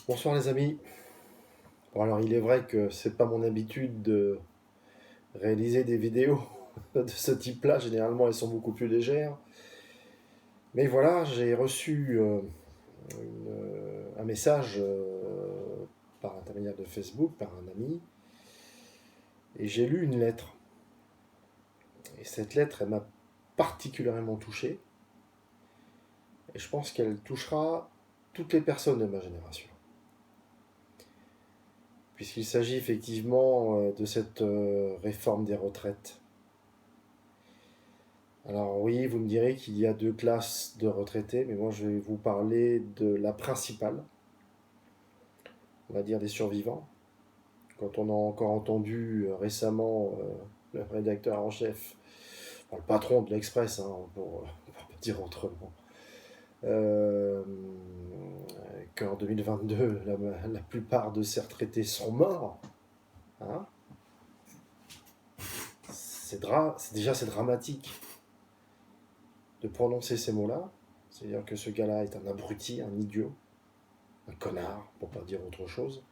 Bonsoir les amis. Bon alors il est vrai que c'est pas mon habitude de réaliser des vidéos de ce type-là. Généralement elles sont beaucoup plus légères. Mais voilà, j'ai reçu un message par l'intermédiaire de Facebook, par un ami, et j'ai lu une lettre. Et cette lettre, elle m'a particulièrement touché. Et je pense qu'elle touchera toutes les personnes de ma génération. Puisqu'il s'agit effectivement de cette réforme des retraites. Alors oui, vous me direz qu'il y a deux classes de retraités, mais moi je vais vous parler de la principale, on va dire des survivants. Quand on a encore entendu récemment le rédacteur en chef, enfin, le patron de l'Express, hein, pour pas dire autrement, euh, qu'en 2022, la plupart de ces retraités sont morts, hein, déjà c'est dramatique de prononcer ces mots-là. C'est-à-dire que ce gars-là est un abruti, un idiot, un connard, pour pas dire autre chose.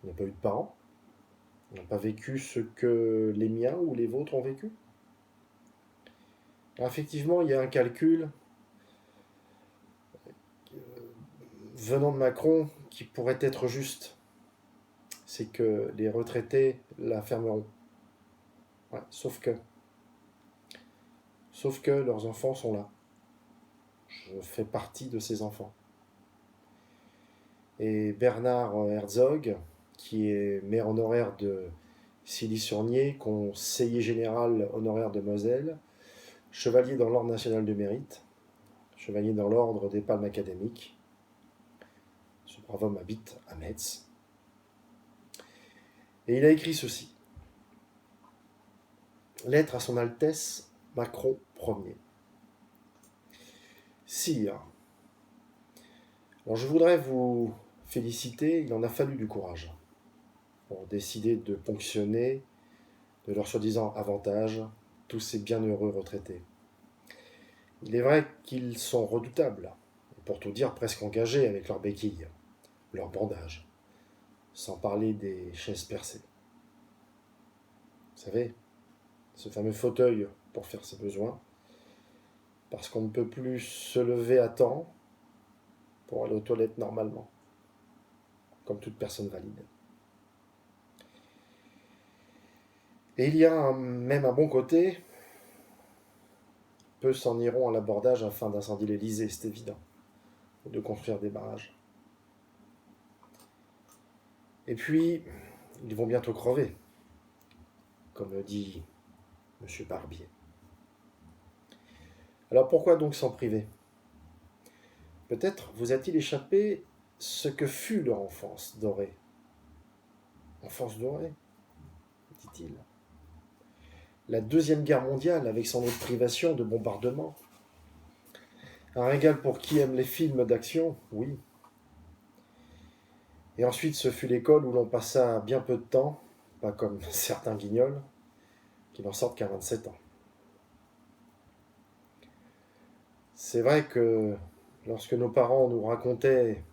Il n'a pas eu de parents. Il n'a pas vécu ce que les miens ou les vôtres ont vécu. Alors effectivement, il y a un calcul venant de Macron qui pourrait être juste. C'est que les retraités la fermeront. Ouais, sauf que leurs enfants sont là. Je fais partie de ces enfants. Et Bernard Herzog, qui est maire honoraire de Silly-sur-Nier, conseiller général honoraire de Moselle, chevalier dans l'ordre national du mérite, chevalier dans l'ordre des palmes académiques. Ce brave homme habite à Metz. Et il a écrit ceci. Lettre à son Altesse Macron Ier. Sire, alors je voudrais vous féliciter, il en a fallu du courage pour décider de ponctionner de leurs soi-disant avantages tous ces bienheureux retraités. Il est vrai qu'ils sont redoutables, et pour tout dire presque engagés avec leurs béquilles, leurs bandages, sans parler des chaises percées. Vous savez, ce fameux fauteuil pour faire ses besoins, parce qu'on ne peut plus se lever à temps pour aller aux toilettes normalement, comme toute personne valide. Et il y a même un bon côté, peu s'en iront à l'abordage afin d'incendier l'Elysée, c'est évident, ou de construire des barrages. Et puis, ils vont bientôt crever, comme le dit M. Barbier. Alors pourquoi donc s'en priver? Peut-être vous a-t-il échappé ce que fut leur enfance dorée. Enfance dorée, dit-il. La Deuxième Guerre mondiale, avec son lot de privations, de bombardements. Un régal pour qui aime les films d'action, oui. Et ensuite, ce fut l'école où l'on passa bien peu de temps, pas comme certains guignols, qui n'en sortent qu'à 27 ans. C'est vrai que lorsque nos parents nous racontaient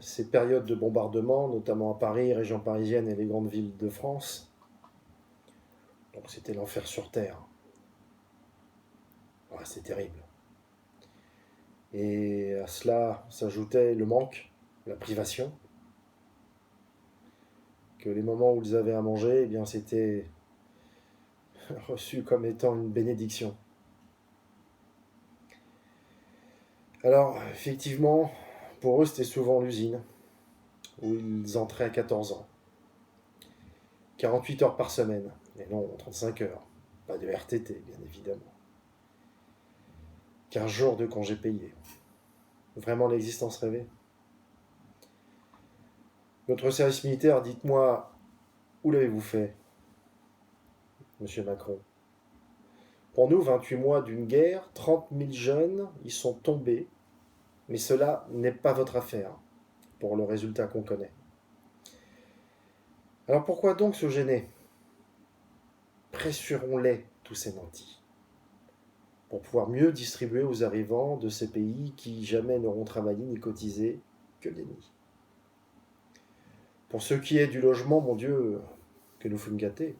ces périodes de bombardement, notamment à Paris, région parisienne et les grandes villes de France, donc c'était l'enfer sur Terre. Ouais, c'est terrible. Et à cela s'ajoutait le manque, la privation, que les moments où ils avaient à manger, eh bien, c'était reçu comme étant une bénédiction. Alors, effectivement, pour eux, c'était souvent l'usine, où ils entraient à 14 ans. 48 heures par semaine, et non 35 heures. Pas de RTT, bien évidemment. 15 jours de congés payés. Vraiment l'existence rêvée. Votre service militaire, dites-moi, où l'avez-vous fait, monsieur Macron? Pour nous, 28 mois d'une guerre, 30 000 jeunes y sont tombés, mais cela n'est pas votre affaire, pour le résultat qu'on connaît. Alors pourquoi donc se gêner? Pressurons-les, tous ces nantis, pour pouvoir mieux distribuer aux arrivants de ces pays qui jamais n'auront travaillé ni cotisé que des nids. Pour ce qui est du logement, mon Dieu, que nous fûmes gâtés.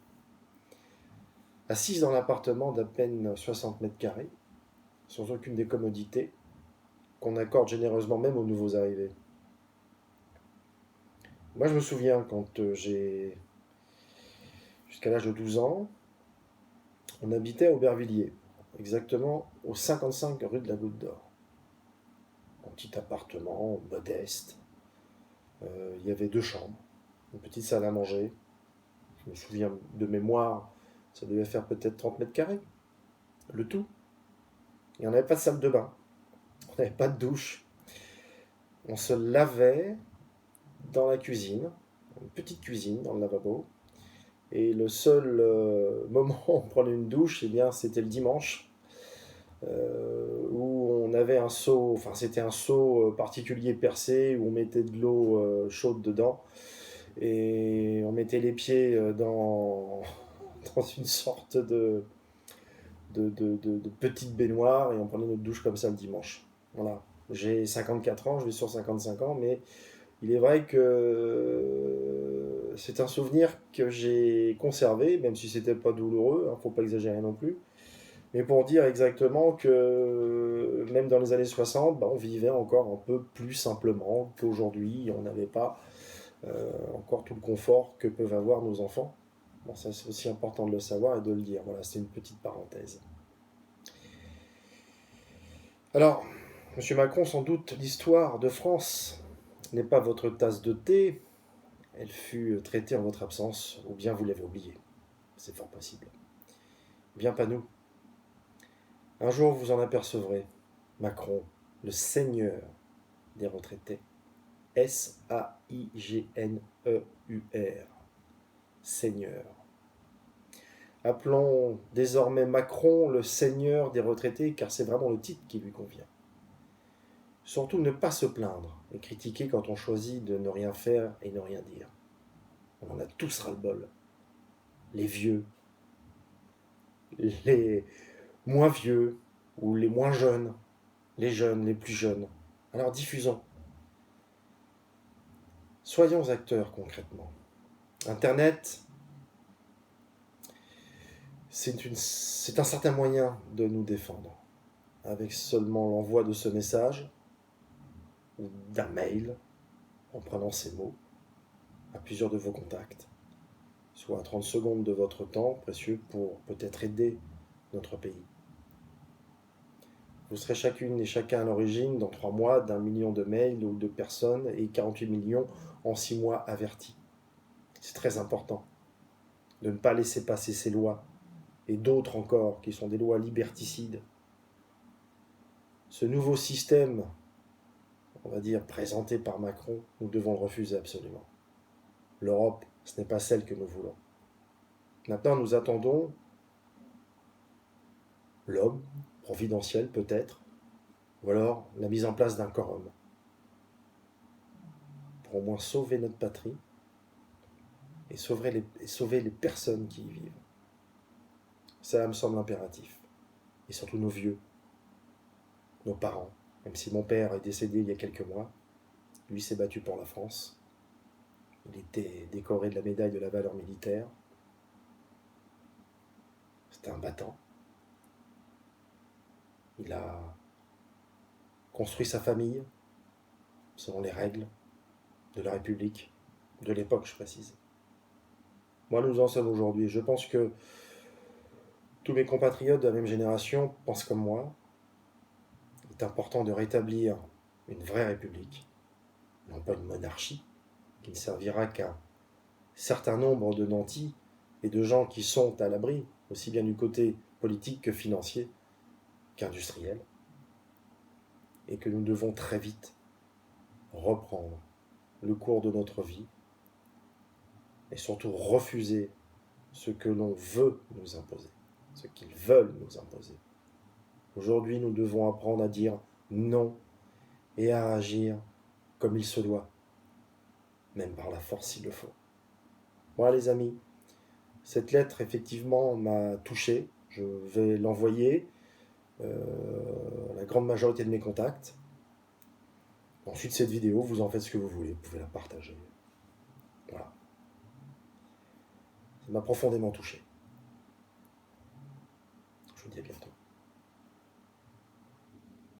Assise dans l'appartement d'à peine 60 mètres carrés, sans aucune des commodités, qu'on accorde généreusement même aux nouveaux arrivés. Moi, je me souviens quand jusqu'à l'âge de 12 ans, on habitait à Aubervilliers, exactement au 55 rue de la Goutte d'Or. Un petit appartement modeste. Il y avait 2 chambres, une petite salle à manger. Je me souviens de mémoire, ça devait faire peut-être 30 mètres carrés, le tout. Et on n'avait pas de salle de bain, on n'avait pas de douche. On se lavait dans la cuisine, une petite cuisine dans le lavabo. Et le seul moment où on prenait une douche, eh bien, c'était le dimanche, où on avait un seau, enfin c'était un seau particulier percé, où on mettait de l'eau chaude dedans, et on mettait les pieds dans une sorte de petite baignoire, et on prenait notre douche comme ça le dimanche. Voilà. J'ai 54 ans, je vais sur 55 ans, mais il est vrai que c'est un souvenir que j'ai conservé, même si c'était pas douloureux, hein, faut pas exagérer non plus. Mais pour dire exactement que même dans les années 60, bah, on vivait encore un peu plus simplement qu'aujourd'hui. On n'avait pas encore tout le confort que peuvent avoir nos enfants. Bon, ça c'est aussi important de le savoir et de le dire. Voilà, c'est une petite parenthèse. Alors, Monsieur Macron, sans doute l'histoire de France n'est pas votre tasse de thé. Elle fut traitée en votre absence, ou bien vous l'avez oubliée. C'est fort possible. Bien pas nous. Un jour vous en apercevrez. Macron, le seigneur des retraités. S-A-I-G-N-E-U-R. Seigneur. Appelons désormais Macron le seigneur des retraités, car c'est vraiment le titre qui lui convient. Surtout ne pas se plaindre et critiquer quand on choisit de ne rien faire et ne rien dire. On en a tous ras-le-bol. Les vieux, les moins vieux ou les moins jeunes, les jeunes, les plus jeunes. Alors diffusons. Soyons acteurs concrètement. Internet, c'est un certain moyen de nous défendre. Avec seulement l'envoi de ce message, ou d'un mail, en prenant ces mots, à plusieurs de vos contacts, soit 30 secondes de votre temps précieux pour peut-être aider notre pays. Vous serez chacune et chacun à l'origine, dans 3 mois, d'1 million de mails ou de personnes et 48 millions en 6 mois avertis. C'est très important de ne pas laisser passer ces lois, et d'autres encore, qui sont des lois liberticides. Ce nouveau système, on va dire, présenté par Macron, nous devons le refuser absolument. L'Europe, ce n'est pas celle que nous voulons. Maintenant, nous attendons l'homme, providentiel peut-être, ou alors la mise en place d'un quorum, pour au moins sauver notre patrie et sauver les personnes qui y vivent. Ça me semble impératif. Et surtout nos vieux, nos parents. Même si mon père est décédé il y a quelques mois, lui s'est battu pour la France. Il était décoré de la médaille de la valeur militaire. C'était un battant. Il a construit sa famille selon les règles de la République, de l'époque, je précise. Moi, nous en sommes aujourd'hui. Je pense que tous mes compatriotes de la même génération pensent comme moi. Il est important de rétablir une vraie République, non pas une monarchie, qui ne servira qu'à certain nombre de nantis et de gens qui sont à l'abri, aussi bien du côté politique que financier, qu'industriel, et que nous devons très vite reprendre le cours de notre vie et surtout refuser ce que l'on veut nous imposer, ce qu'ils veulent nous imposer. Aujourd'hui, nous devons apprendre à dire non et à agir comme il se doit, même par la force s'il le faut. Voilà les amis, cette lettre effectivement m'a touché, je vais l'envoyer la grande majorité de mes contacts. Ensuite, cette vidéo, vous en faites ce que vous voulez, vous pouvez la partager. Voilà. Ça m'a profondément touché. Je vous dis à bientôt.